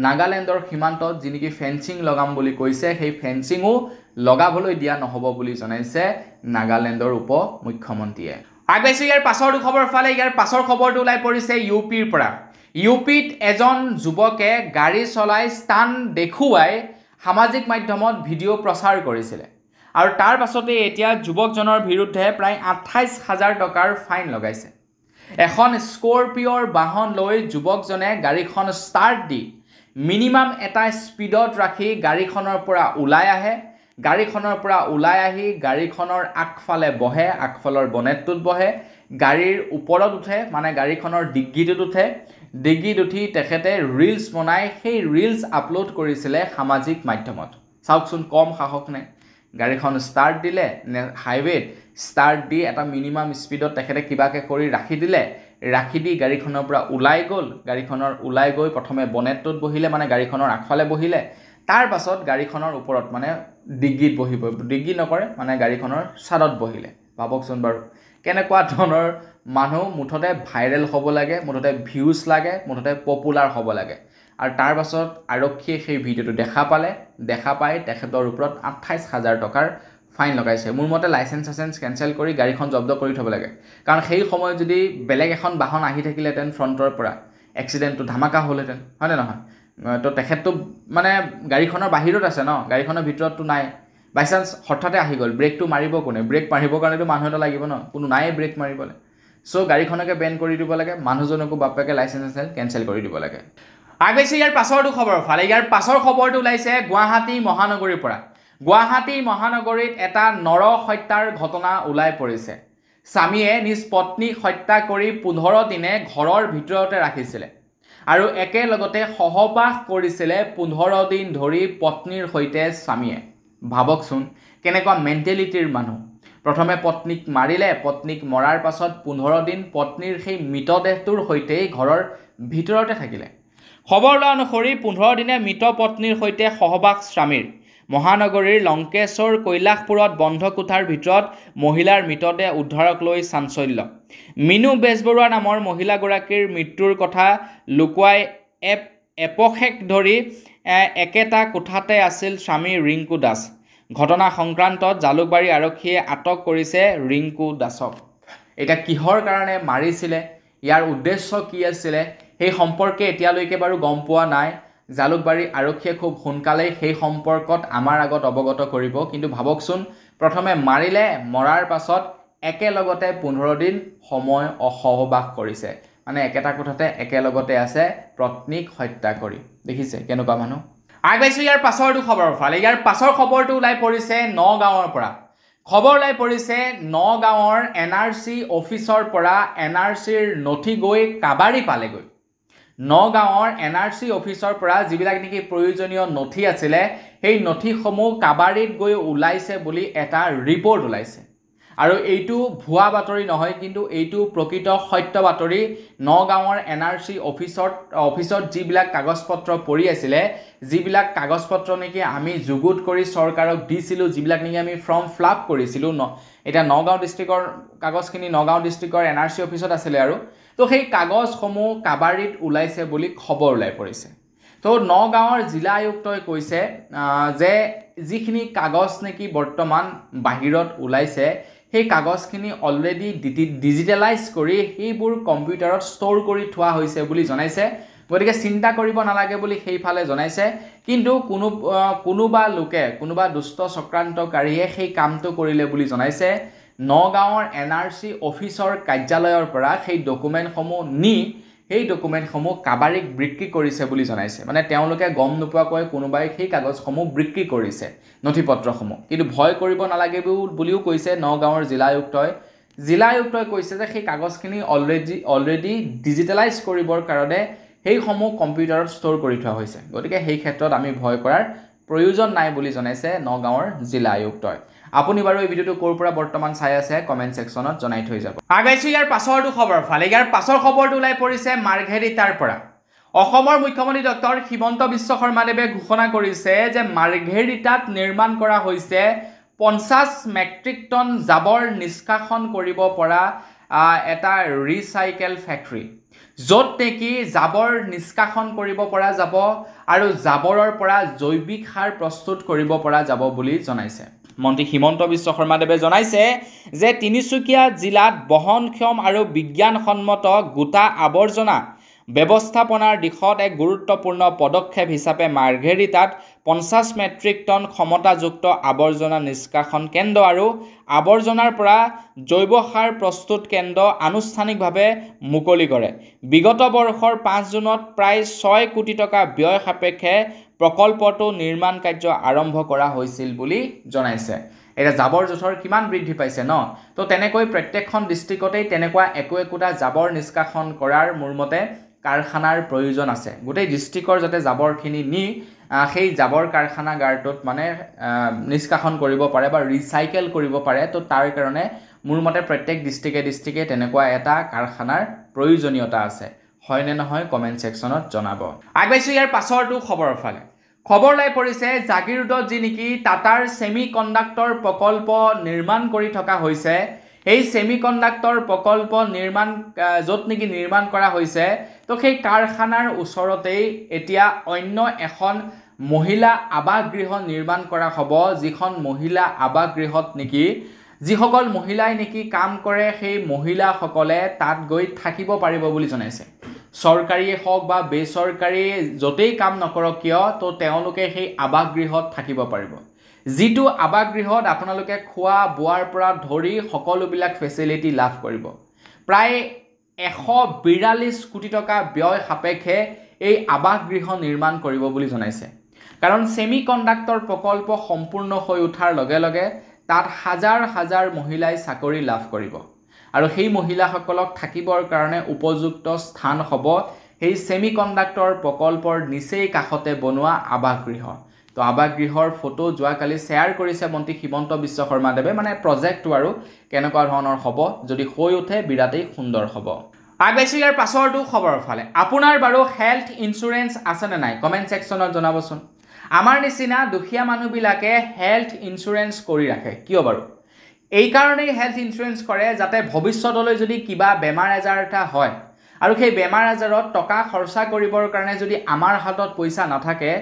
নাগালেণ্ডৰ সীমান্তত যিনেকি ফেন্সিং লগাম বুলি কৈছে সেই ফেন্সিংও লগাবলৈ দিয়া নহব বুলি জনাইছে নাগালেণ্ডৰ উপমুখ্যমন্ত্ৰীয়ে আগবাইছো ইয়াৰ পাছৰটো খবৰ ফালে ইয়াৰ পাছৰ খবৰটো ওলাই পৰিছে ইউপিৰ পৰা ইউপিত এজন যুৱকে গাড়ী চলাই স্থান দেখুৱাই সামাজিক মাধ্যমত ভিডিঅ' প্ৰচাৰ কৰিছিলে আৰু তাৰ পাছতে এতিয়া যুৱকজনৰ বিৰুদ্ধে প্ৰায় 28,000 টকাৰ ফাইন লগাইছে এখন স্কৰপিঅ'ৰ বাহন লৈ যুৱকজনে গাড়ীখন ষ্টাৰ্ট দি মিনিমাম এটা স্পীডত ৰাখি গাড়ীখনৰ পৰা ওলাই আহে গাড়ীখনৰ পৰা ওলাই আহি গাড়ীখনৰ আগফালে বহে আগফালৰ বনেটটোত বহে গাড়ীৰ ওপৰত উঠে মানে গাড়ীখনৰ ডিগ্গিটোত উঠে ডিগ্গিত উঠি তেখেতে ৰিলছ বনাই সেই ৰিলছ আপলোড কৰিছিলে সামাজিক মাধ্যমত চাওকচোন কম সাহস নে গাড়ীখন ষ্টাৰ্ট দিলে হাইৱেত ষ্টাৰ্ট দি এটা মিনিমাম স্পীডত তেখেতে কিবাকে কৰি ৰাখি দিলে ৰাখি দি গাড়ীখনৰ পৰা ওলাই গ'ল গাড়ীখনৰ ওলাই গৈ প্ৰথমে বনেটটোত বহিলে মানে গাড়ীখনৰ আগফালে বহিলে তাৰ পাছত গাড়ীখনৰ ওপৰত মানে ডিগ্গিত বহিব ডিগ্গি নকৰে মানে গাড়ীখনৰ ছাদত বহিলে ভাবকচোন বাৰু কেনেকুৱা ধৰণৰ মানুহ মুঠতে ভাইৰেল হ'ব লাগে মুঠতে ভিউজ লাগে মুঠতে পপুলাৰ হ'ব লাগে আৰু তাৰ পাছত আৰক্ষীয়ে সেই ভিডিঅ'টো দেখা পাই তেখেতৰ ওপৰত 28,000 টকাৰ ফাইন লগাইছে মোৰ মতে লাইসেন্স কেনসেল কৰি গাড়ীখন জব্দ কৰি থব লাগে কাৰণ সেই সময়ত যদি বেলেগ এখন বাহন আহি থাকিলেতেন ফ্ৰণ্টৰ পৰা এক্সিডেন্টটো ধামাকা হ'লহেতেন হয় না নহয় তো তেখেতটো মানে গাড়ীখনৰ বাহিৰত আছে ন গাড়ীখনৰ ভিতৰতটো নাই বাই চান্স হঠাতে আহি গ'ল ব্ৰেকটো মাৰিব কোনে ব্ৰেক মাৰিবৰ কাৰণেতো মানুহ এটা লাগিব ন কোনো নাই ব্ৰেক মাৰিবলৈ সো গাড়ীখনকে বেন কৰি দিব লাগে, মানুহজনকো বাপেকে লাইসেন্স কেনসেল কৰি দিব লাগে। আগৈছে ইয়াৰ পাছৰটো খবৰ ফালে। ইয়াৰ পাছৰ খবৰটো ওলাইছে গুৱাহাটী মহানগৰীৰ পৰা। গুৱাহাটী মহানগৰীত এটা নৰ হত্যাৰ ঘটনা ওলাই পৰিছে। স্বামীয়ে নিজ পত্নীক হত্যা কৰি 15 দিনে ঘৰৰ ভিতৰতে ৰাখিছিলে আৰু একেলগতে সহবাস কৰিছিলে 15 দিন ধৰি পত্নীৰ সৈতে স্বামীয়ে। ভাবকচোন কেনেকুৱা মেণ্টেলিটিৰ মানুহ। প্ৰথমে পত্নীক মাৰিলে, পত্নীক মৰাৰ পাছত 15 দিন পত্নীৰ সেই মৃতদেহটোৰ সৈতেই ঘৰৰ ভিতৰতে থাকিলে। খবৰ লোৱা অনুসৰি 15 দিনে মৃত পত্নীৰ সৈতে সহবাস স্বামীৰ। মহানগৰীৰ লংকেশ্বৰ কৈলাশপুৰত বন্ধ কোঠাৰ ভিতৰত মহিলাৰ মৃতদেহ উদ্ধাৰক লৈ চাঞ্চল্য। মিনু বেজবৰুৱা নামৰ মহিলাগৰাকীৰ মৃত্যুৰ কথা লুকুৱাই এপশেক ধৰি একেটা কোঠাতে আছিল স্বামী ৰিংকু দাস। ঘটনা সংক্ৰান্তত জালুকবাৰী আৰক্ষীয়ে আটক কৰিছে ৰিংকু দাসক। এটা কিহৰ কাৰণে মাৰিছিলে, ইয়াৰ উদ্দেশ্য কি আছিলে সেই সম্পৰ্কে এতিয়ালৈকে বাৰু গম পোৱা নাই। জালুকবাৰী আৰক্ষীয়ে খুব সোনকালেই সেই সম্পৰ্কত আমাৰ আগত অৱগত কৰিব। কিন্তু ভাবকচোন প্ৰথমে মাৰিলে, মৰাৰ পাছত একেলগতে 15 দিন সময় সহবাস কৰিছে, মানে একেটা কোঠাতে একেলগতে আছে পত্নীক হত্যা কৰি। দেখিছে কেনেকুৱা মানুহ। আগবাইছোঁ ইয়াৰ পাছৰটো খবৰ ফালে। ইয়াৰ পাছৰ খবৰটো ওলাই পৰিছে নগাঁৱৰ পৰা। খবৰ ওলাই পৰিছে নগাঁৱৰ NRC অফিচৰ পৰা NRCৰ নথি গৈ কাবাৰী পালেগৈ। নগাঁৱৰ NRC অফিচৰ পৰা যিবিলাক নেকি প্ৰয়োজনীয় নথি আছিলে সেই নথিসমূহ কাবাৰীত গৈ ওলাইছে বুলি এটা ৰিপৰ্ট ওলাইছে। আৰু এইটো ভুৱা বাতৰি নহয়, কিন্তু এইটো প্ৰকৃত সত্য বাতৰি। নগাঁৱৰ NRC অফিচত যিবিলাক কাগজপত্ৰ পৰি আছিলে, যিবিলাক কাগজপত্ৰ নেকি আমি যুগুত কৰি চৰকাৰক দিছিলোঁ, যিবিলাক নেকি আমি ফৰ্ম ফিলআপ কৰিছিলোঁ, এতিয়া নগাঁও ডিষ্ট্ৰিক্টৰ কাগজখিনি নগাঁও ডিষ্ট্ৰিক্টৰ NRC অফিচত আছিলে আৰু তো সেই কাগজসমূহ কাবাৰীত ওলাইছে বুলি খবৰ ওলাই পৰিছে। তো নগাঁৱৰ জিলা আয়ুক্তই কৈছে যে যিখিনি কাগজ নেকি বৰ্তমান বাহিৰত ওলাইছে সেই কাগজখিনি অলৰেডি ডিজিটেলাইজ কৰি সেইবোৰ কম্পিউটাৰত ষ্ট'ৰ কৰি থোৱা হৈছে বুলি জনাইছে। গতিকে চিন্তা কৰিব নালাগে বুলি সেইফালে জনাইছে। কিন্তু কোনোবা লোকে, কোনোবা দুষ্ট চক্ৰান্তকাৰীয়ে সেই কামটো কৰিলে বুলি জনাইছে। নগাঁৱৰ NRC অফিচৰ কাৰ্যালয়ৰ পৰা সেই ডকুমেণ্টসমূহ নি সেই ডকুমেণ্টসমূহ কাবাৰীক বিক্ৰী কৰিছে বুলি জনাইছে। মানে তেওঁলোকে গম নোপোৱাকৈ কোনোবাই সেই কাগজসমূহ বিক্ৰী কৰিছে, নথিপত্ৰসমূহ। কিন্তু ভয় কৰিব নালাগে বুলিও কৈছে নগাঁৱৰ জিলা আয়ুক্তই। জিলা আয়ুক্তই কৈছে যে সেই কাগজখিনি অলৰেডি ডিজিটেলাইজ কৰিবৰ কাৰণে সেইসমূহ কম্পিউটাৰত ষ্ট'ৰ কৰি থোৱা হৈছে। গতিকে সেই ক্ষেত্ৰত আমি ভয় কৰাৰ প্ৰয়োজন নাই বুলি জনাইছে নগাঁৱৰ জিলা আয়ুক্তই। আপুনি বাৰু এই ভিডিঅ'টো ক'ৰ পৰা বৰ্তমান চাই আছে কমেণ্ট ছেকশ্যনত জনাই থৈ যাব। আগবাইছোঁ ইয়াৰ পাছৰটো খবৰ ফালে। ইয়াৰ পাছৰ খবৰটো ওলাই পৰিছে মাৰ্ঘেৰিটাৰ পৰা। অসমৰ মুখ্যমন্ত্ৰী ডক্টৰ হিমন্ত বিশ্ব শৰ্মাদেৱে ঘোষণা কৰিছে যে মাৰ্ঘেৰিটাত নিৰ্মাণ কৰা হৈছে 50 মেট্ৰিক টন জাবৰ নিষ্কাশন কৰিব পৰা এটা ৰিচাইকেল ফেক্টৰী, য'ত নেকি জাবৰ নিষ্কাশন কৰিব পৰা যাব আৰু জাবৰৰ পৰা জৈৱিক সাৰ প্ৰস্তুত কৰিব পৰা যাব বুলি জনাইছে। মন্ত্ৰী হিমন্ত বিশ্ব শৰ্মাদেৱে জনাইছে যে তিনিচুকীয়া জিলাত বহনক্ষম আৰু বিজ্ঞানসন্মত গোটা আৱৰ্জনা ব্যৱস্থাপনাৰ দিশত এক গুৰুত্বপূৰ্ণ পদক্ষেপ হিচাপে মাৰ্ঘেৰিটাত 50 মেট্ৰিক টন ক্ষমতাযুক্ত আৱৰ্জনা নিষ্কাশন কেন্দ্ৰ আৰু আৱৰ্জনাৰ পৰা জৈৱ সাৰ প্ৰস্তুত কেন্দ্ৰ আনুষ্ঠানিকভাৱে মুকলি কৰে। বিগত বৰ্ষৰ 5 জুনত প্ৰায় 6 কোটি টকা ব্যয় সাপেক্ষে প্ৰকল্পটো নিৰ্মাণ কাৰ্য আৰম্ভ কৰা হৈছিল বুলি জনাইছে। এটা জাবৰ জোথৰ কিমান বৃদ্ধি পাইছে ন? তো তেনেকৈ প্ৰত্যেকখন ডিষ্ট্ৰিক্টতেই তেনেকুৱা একোটা জাবৰ নিষ্কাশন কৰাৰ মোৰ মতে কাৰখানাৰ প্ৰয়োজন আছে। গোটেই ডিষ্ট্ৰিক্টৰ যাতে জাবৰখিনি নি সেই জাবৰ কাৰখানাগাৰটোত মানে নিষ্কাশন কৰিব পাৰে বা ৰিচাইকেল কৰিব পাৰে। তো তাৰ কাৰণে মোৰ মতে প্ৰত্যেক ডিষ্ট্ৰিক্টে তেনেকুৱা এটা কাৰখানাৰ প্ৰয়োজনীয়তা আছে। হয়নে নহয় কমেণ্ট ছেকশ্যনত জনাব। আগবাইছোঁ ইয়াৰ পাছৰটো খবৰৰ ফালে। খবৰ ওলাই পৰিছে জাগিৰোডত যি নেকি টাটাৰ ছেমি কণ্ডাক্টৰ প্ৰকল্প নিৰ্মাণ কৰি থকা হৈছে, এই ছেমি কণ্ডাক্টৰ প্ৰকল্প য'ত নেকি নিৰ্মাণ কৰা হৈছে, তো সেই কাৰখানাৰ ওচৰতেই এতিয়া অন্য এখন মহিলা আৱাসগৃহ নিৰ্মাণ কৰা হ'ব, যিখন মহিলা আৱাসগৃহত নেকি যিসকল মহিলাই নেকি কাম কৰে সেই মহিলাসকলে তাত গৈ থাকিব পাৰিব বুলি জনাইছে। চৰকাৰীয়ে হওক বা বেচৰকাৰী য'তেই কাম নকৰক কিয়, তো তেওঁলোকে সেই আৱাসগৃহত থাকিব পাৰিব। যিটো আৱাসগৃহত আপোনালোকে খোৱা বোৱাৰ পৰা ধৰি সকলোবিলাক ফেচিলিটি লাভ কৰিব। প্ৰায় 142 কোটি টকা ব্যয় সাপেক্ষে এই আৱাসগৃহ নিৰ্মাণ কৰিব বুলি জনাইছে কাৰণ সেমি কণ্ডাক্টৰ প্ৰকল্প সম্পূৰ্ণ হৈ উঠাৰ লগে লগে তাত হাজাৰ হাজাৰ মহিলাই চাকৰি লাভ কৰিব আৰু সেই মহিলাসকলক থাকিবৰ কাৰণে উপযুক্ত স্থান হ'ব সেই সেমি কণ্ডাক্টৰ প্ৰকল্পৰ নিচেই কাষতে বনোৱা আৱাসগৃহ তো আৱাসগৃহৰ ফটো যোৱাকালি শ্বেয়াৰ কৰিছে মন্ত্ৰী হিমন্ত বিশ্ব শৰ্মাদেৱে মানে প্ৰজেক্টটো আৰু কেনেকুৱা ধৰণৰ হ'ব যদি হৈ উঠে বিৰাটেই সুন্দৰ হ'ব আগবাইছো ইয়াৰ পাছৰটো খবৰৰ ফালে আপোনাৰ বাৰু হেল্থ ইন্সুৰেন্স আছে নে নাই কমেন্ট সেকশনত জনাবচোন আমাৰ নিচিনা দুখীয়া মানুহবিলাকে হেল্থ ইন্সুৰেন্স কৰি ৰাখে কিয় বাৰু এই কাৰণেই হেল্থ ইন্সুৰেন্স কৰে যাতে ভৱিষ্যতলৈ যদি কিবা বেমাৰ আজাৰ এটা হয় আৰু সেই বেমাৰ আজাৰত টকা খৰচা কৰিবৰ কাৰণে যদি আমাৰ হাতত পইচা নাথাকে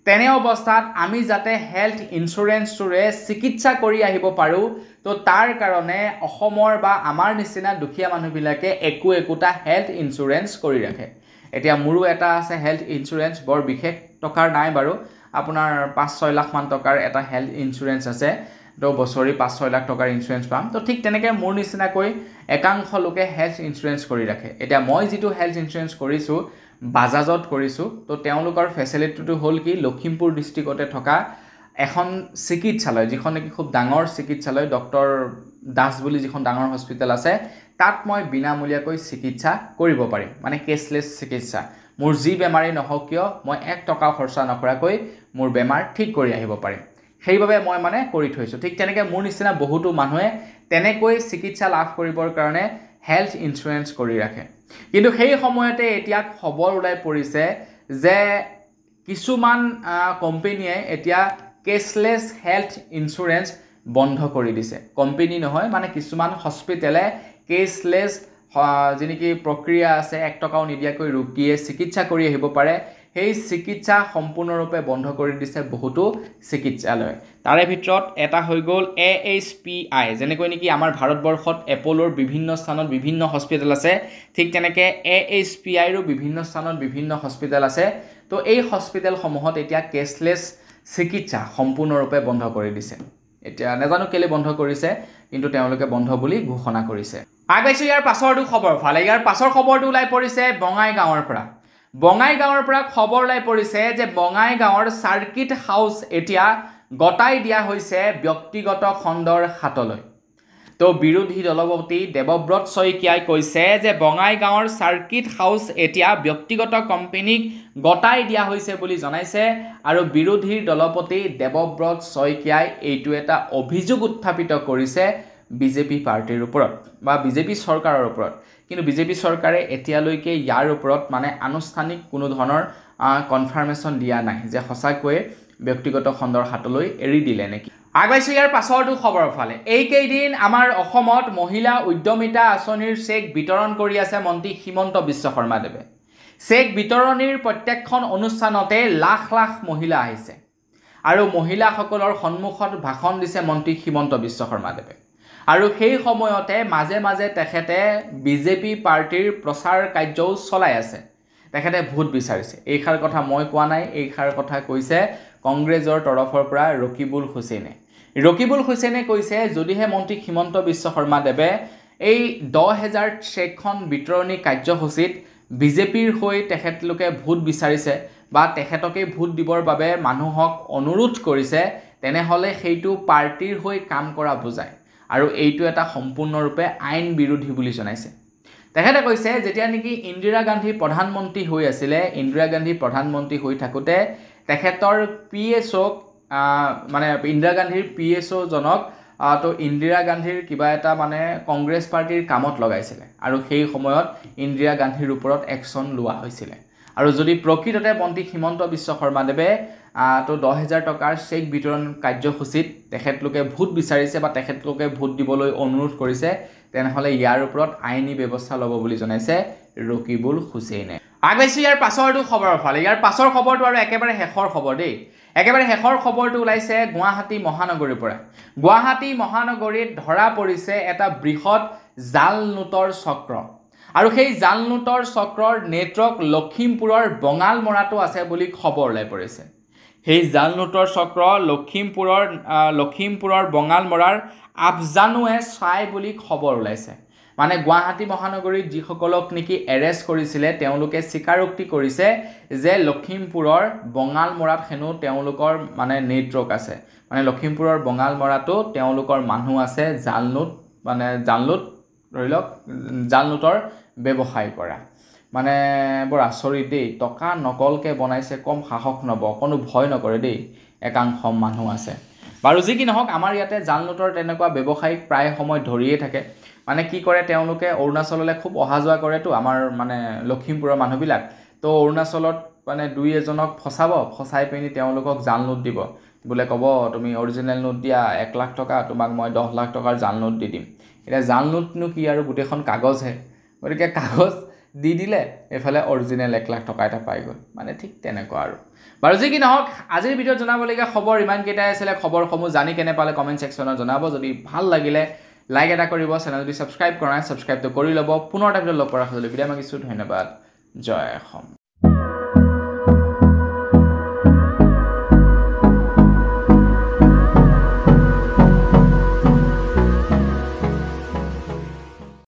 তেনে অৱস্থাত আমি যাতে হেল্থ ইন্সুৰেন্সৰে চিকিৎসা কৰি আহিব পাৰোঁ তো তাৰ কাৰণে অসমৰ বা আমাৰ নিচিনা দুখীয়া মানুহবিলাকে একোটা হেল্থ ইন্সুৰেন্স কৰি ৰাখে এতিয়া মোৰো এটা আছে হেল্থ ইন্সুৰেন্স বৰ বিশেষ টকাৰ নাই বাৰু আপোনাৰ 5-6 লাখ মান টকাৰ এটা হেল্থ ইন্সুৰেন্স আছে তো বছৰি 5-6 লাখ টকাৰ ইন্সুৰেন্স পাম তো ঠিক তেনেকৈ মোৰ নিচিনাকৈ একাংশ লোকে হেল্থ ইন্সুৰেন্স কৰি ৰাখে এতিয়া মই যিটো হেল্থ ইন্সুৰেন্স কৰিছোঁ বাজাজত কৰিছোঁ তো তেওঁলোকৰ ফেচিলিটিটো হ'ল কি লখিমপুৰ ডিষ্ট্ৰিক্টতে থকা এখন চিকিৎসালয় যিখন নেকি খুব ডাঙৰ চিকিৎসালয় ডক্টৰ দাস বুলি যিখন ডাঙৰ হস্পিটেল আছে তাত মই বিনামূলীয়াকৈ চিকিৎসা কৰিব পাৰিম মানে কেছলেছ চিকিৎসা মোৰ যি বেমাৰেই নহওক কিয় মই 1 টকা খৰচা নকৰাকৈ মোৰ বেমাৰ ঠিক কৰি আহিব পাৰিম সেইবাবে মই মানে কৰি থৈছোঁ ঠিক তেনেকৈ মোৰ নিচিনা বহুতো মানুহে তেনেকৈ চিকিৎসা লাভ কৰিবৰ কাৰণে হেল্থ ইন্সুৰেন্স কৰি ৰাখে কিন্তু সেই সময়তে এতিয়া খবৰ ওলাই পৰিছে যে কিছুমান কোম্পানীয়ে এতিয়া কেছলেছ হেল্থ ইন্সুৰেন্স বন্ধ কৰি দিছে কোম্পানী নহয় মানে কিছুমান হস্পিটেলে কেছলেছ যেনেকি প্ৰক্ৰিয়া আছে 1 টকাও নিদিয়াকৈ ৰোগীয়ে চিকিৎসা কৰি আহিব পাৰে সেই চিকিৎসা সম্পূৰ্ণৰূপে বন্ধ কৰি দিছে বহুতো চিকিৎসালয় তাৰে ভিতৰত এটা হৈ গ'ল AHPI যেনেকৈ নেকি আমাৰ ভাৰতবৰ্ষত এপোলোৰ বিভিন্ন স্থানত বিভিন্ন হস্পিটেল আছে ঠিক তেনেকৈ AHPI ৰো বিভিন্ন স্থানত বিভিন্ন হস্পিটেল আছে তো এই হস্পিটেলসমূহত এতিয়া কেছলেছ চিকিৎসা সম্পূৰ্ণৰূপে বন্ধ কৰি দিছে এতিয়া নাজানো কেলে বন্ধ কৰিছে কিন্তু তেওঁলোকে বন্ধ বুলি ঘোষণা কৰিছে আগবাইছো ইয়াৰ পাছৰটো খবৰ ফালে ইয়াৰ পাছৰ খবৰটো ওলাই পৰিছে বঙাইগাঁৱৰ পৰা খবৰ ওলাই পৰিছে যে বঙাইগাঁৱৰ সাৰ্কিট হাউস এতিয়া গটাই দিয়া হৈছে ব্যক্তিগত খণ্ডৰ হাতলৈ তো বিৰোধী দলপতি দেৱব্ৰত শইকীয়াই কৈছে যে বঙাইগাঁৱৰ সাৰ্কিট হাউস এতিয়া ব্যক্তিগত কোম্পানীক গটাই দিয়া হৈছে বুলি জনাইছে আৰু বিৰোধী দলপতি দেৱব্ৰত শইকীয়াই এইটো এটা অভিযোগ উত্থাপিত কৰিছে বিজেপি পাৰ্টিৰ ওপৰত বা বিজেপি চৰকাৰৰ ওপৰত কিন্তু বিজেপি চৰকাৰে এতিয়ালৈকে ইয়াৰ ওপৰত মানে আনুষ্ঠানিক কোনো ধৰণৰ কনফাৰ্মেশ্যন দিয়া নাই যে সঁচাকৈ ব্যক্তিগত খণ্ডৰ হাতলৈ এৰি দিলে নেকি আগবাইছো ইয়াৰ পাছৰটো খবৰৰ ফালে এই কেইদিন আমাৰ অসমত মহিলা উদ্যমিতা আঁচনিৰ চেক বিতৰণ কৰি আছে মন্ত্ৰী হিমন্ত বিশ্ব শৰ্মাদেৱে চেক বিতৰণিৰ প্ৰত্যেকখন অনুষ্ঠানতে লাখ লাখ মহিলা আহিছে আৰু মহিলাসকলৰ সন্মুখত ভাষণ দিছে মন্ত্ৰী হিমন্ত বিশ্ব শৰ্মাদেৱে আৰু সেই সময়তে মাজে মাজে তেখেতে বিজেপি পাৰ্টিৰ প্ৰচাৰ কাৰ্যও চলাই আছে তেখেতে ভোট বিচাৰিছে এইখাৰ কথা মই কোৱা নাই এইখাৰ কথা কৈছে কংগ্ৰেছৰ তৰফৰ পৰা ৰকিবুল হুছেইনে কৈছে যদিহে মন্ত্ৰী হিমন্ত বিশ্ব শৰ্মাদেৱে এই 10,000 চেকখন বিতৰণী কাৰ্যসূচীত বিজেপিৰ হৈ তেখেতলোকে ভোট বিচাৰিছে বা তেখেতকে ভোট দিবৰ বাবে মানুহক অনুৰোধ কৰিছে তেনেহলে সেইটো পাৰ্টিৰ হৈ কাম কৰা বুজায় আৰু এইটো এটা সম্পূৰ্ণৰূপে আইন বিৰোধী বুলি জনাইছে তেখেতে কৈছে যেতিয়া নেকি ইন্দিৰা গান্ধী প্ৰধানমন্ত্ৰী হৈ আছিল ইন্দিৰা গান্ধী প্ৰধানমন্ত্ৰী হৈ থাকোতে তেখেতৰ পিএছঅ মানে ইন্দিৰা গান্ধীৰ পিএছঅ জনক তো ইন্দিৰা গান্ধীৰ কিবা এটা মানে কংগ্ৰেছ পাৰ্টিৰ কামত লগাইছিল আৰু সেই সময়ত ইন্দিৰা গান্ধীৰ ওপৰত একশন লোৱা হৈছিল আৰু যদি প্ৰকৃততে মন্ত্ৰী হিমন্ত বিশ্ব শৰ্মাদেৱে তো 10,000 টকাৰ চেক বিতৰণ কাৰ্যসূচীত তেখেতলোকে ভোট বিচাৰিছে বা তেখেতলোকে ভোট দিবলৈ অনুৰোধ কৰিছে তেনেহলে ইয়াৰ ওপৰত আইনী ব্যৱস্থা ল'ব বুলি জনাইছে ৰকিবুল হুছেইনে আগবাইছো ইয়াৰ পাছৰটো খবৰৰ ফালে ইয়াৰ পাছৰ খবৰটো আৰু একেবাৰে শেষৰ খবৰ দেই একেবাৰে শেষৰ খবৰটো ওলাইছে গুৱাহাটী মহানগৰীৰ পৰা গুৱাহাটী মহানগৰীত ধৰা পৰিছে এটা বৃহৎ জাল নোটৰ চক্ৰ আৰু সেই জাল নোটৰ চক্ৰৰ নেটৱৰ্ক লখিমপুৰৰ বঙালমৰাটো আছে বুলি খবৰ ওলাই পৰিছে সেই জাল নোটৰ চক্ৰ লখিমপুৰৰ বঙালমৰাৰ আফজানুৱে চাই বুলি খবৰ ওলাইছে মানে গুৱাহাটী মহানগৰীত যিসকলক নেকি এৰেষ্ট কৰিছিলে তেওঁলোকে স্বীকাৰোক্তি কৰিছে যে লখিমপুৰৰ বঙালমৰাত হেনো তেওঁলোকৰ মানে নেটৱৰ্ক আছে মানে লখিমপুৰৰ বঙালমৰাটো তেওঁলোকৰ মানুহ আছে জালনোট ধৰি লওক জালনোটৰ ব্যৱসায় কৰা মানে বৰ আচৰিত দেই টকা নকলকে বনাইছে কম সাহস নব কোনো ভয় নকৰে দেই একাংশ মানুহ আছে বাৰু যি কি নহওক আমাৰ ইয়াতে জালনোটৰ তেনেকুৱা ব্যৱসায়িক প্ৰায় সময় ধৰিয়ে থাকে মানে কি কৰে তেওঁলোকে অৰুণাচললৈ খুব অহা যোৱা কৰেতো আমাৰ মানে লখিমপুৰৰ মানুহবিলাক তো অৰুণাচলত মানে দুই এজনক ফচাই পিনি তেওঁলোকক জাল নোট দিব বোলে ক'ব তুমি অৰিজিনেল নোট দিয়া 1 লাখ টকা তোমাক মই 10 লাখ টকাৰ জাল নোট দি দিম এটা জাল নোটনো কি আৰু গোটেইখন কাগজহে গতিকে কাগজ দি দিলে এফালে অৰিজিনেল 1 লাখ টকা এটা পাই গ'ল মানে ঠিক তেনেকুৱা আৰু বাৰু যি কি নহওক আজিৰ ভিডিঅ'ত জনাবলগীয়া খবৰ ইমান কেইটাই আছিলে খবৰসমূহ জানি কেনে পালে কমেণ্ট ছেকশ্যনত জনাব যদি ভাল লাগিলে লাইক এটা কৰিব চেনেল যদি সাবস্ক্ৰাইব কৰা নাই সাবস্ক্ৰাইবটো কৰি ল'ব পুনৰ এটা ভিডিঅ' লগ কৰাৰ সৈতে বিদায় মাগিছোঁ ধন্যবাদ জয় অসম